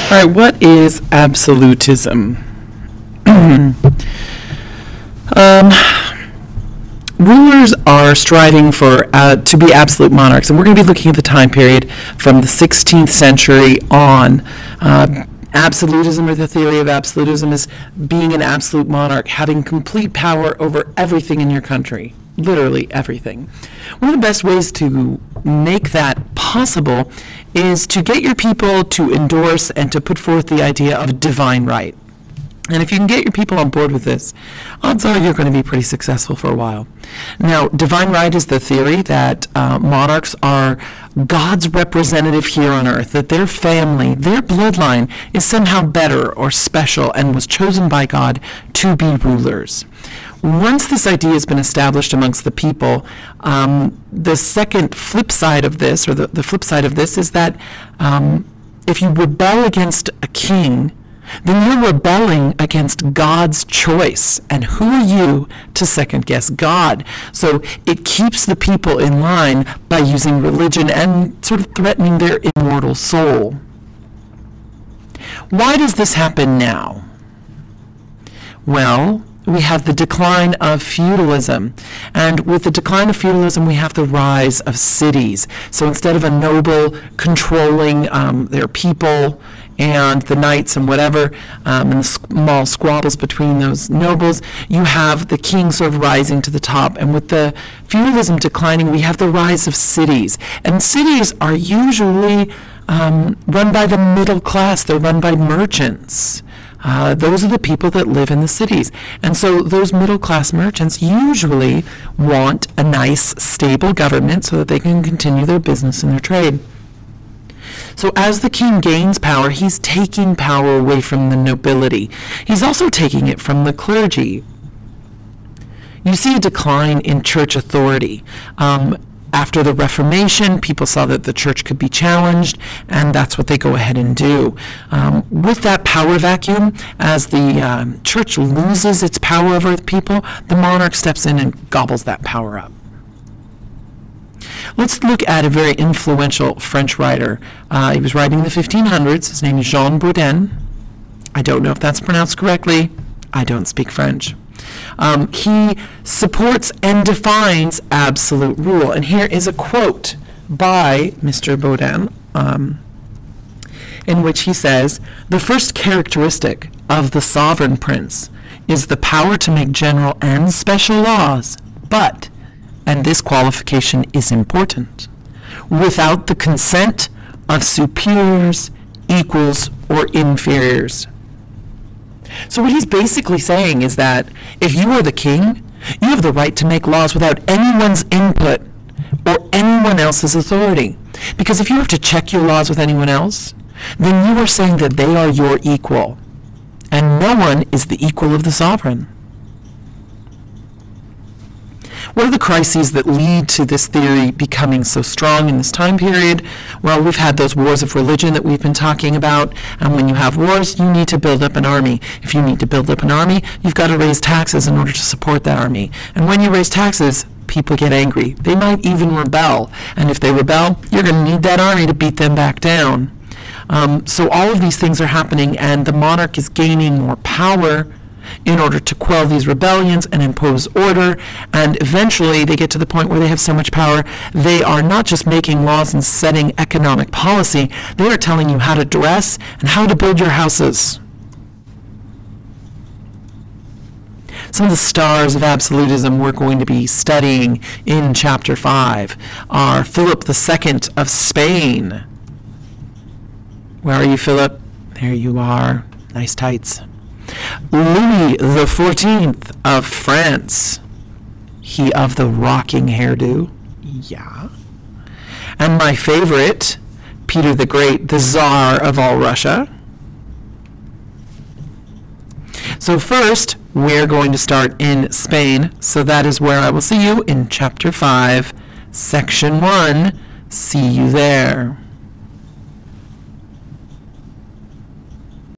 All right, what is absolutism? Rulers are striving for to be absolute monarchs, and we're going to be looking at the time period from the 16th century on. Absolutism, or the theory of absolutism, is being an absolute monarch, having complete power over everything in your country, literally everything. One of the best ways to make that possible is to get your people to endorse and to put forth the idea of divine right. And if you can get your people on board with this, odds are you're going to be pretty successful for a while. Now, divine right is the theory that monarchs are God's representative here on earth, that their family, their bloodline, is somehow better or special and was chosen by God to be rulers. Once this idea has been established amongst the people, the second flip side of this, or the flip side of this, is that if you rebel against a king, then you're rebelling against God's choice. And who are you to second-guess God? So it keeps the people in line by using religion and sort of threatening their immortal soul. Why does this happen now? Well, we have the decline of feudalism. And with the decline of feudalism, we have the rise of cities. So instead of a noble controlling their people and the knights and whatever, and the small squabbles between those nobles, you have the king sort of rising to the top. And with the feudalism declining, we have the rise of cities. And cities are usually run by the middle class. They're run by merchants. Those are the people that live in the cities. And so those middle-class merchants usually want a nice, stable government so that they can continue their business and their trade. So as the king gains power, he's taking power away from the nobility. He's also taking it from the clergy. You see a decline in church authority. After the Reformation, people saw that the church could be challenged, and that's what they go ahead and do. With that power vacuum, as the church loses its power over the people, the monarch steps in and gobbles that power up. Let's look at a very influential French writer. He was writing in the 1500s. His name is Jean Bouden. I don't know if that's pronounced correctly. I don't speak French. He supports and defines absolute rule. And here is a quote by Mr. Bouden, in which he says, "The first characteristic of the sovereign prince is the power to make general and special laws, but, and this qualification is important, without the consent of superiors, equals, or inferiors." So what he's basically saying is that if you are the king, you have the right to make laws without anyone's input or anyone else's authority. Because if you have to check your laws with anyone else, then you are saying that they are your equal. And no one is the equal of the sovereign. What are the crises that lead to this theory becoming so strong in this time period? Well, we've had those wars of religion that we've been talking about, and when you have wars, you need to build up an army. If you need to build up an army, you've got to raise taxes in order to support that army. And when you raise taxes, people get angry. They might even rebel, and if they rebel, you're going to need that army to beat them back down. So all of these things are happening, and the monarch is gaining more power in order to quell these rebellions and impose order, and eventually they get to the point where they have so much power, they are not just making laws and setting economic policy, they are telling you how to dress and how to build your houses. Some of the stars of absolutism we're going to be studying in Chapter 5 are Philip II of Spain. Where are you, Philip? There you are. Nice tights. Louis XIV of France. He of the rocking hairdo. Yeah. And my favorite, Peter the Great, the Tsar of all Russia. So first, we're going to start in Spain. So that is where I will see you in Chapter 5, Section 1. See you there.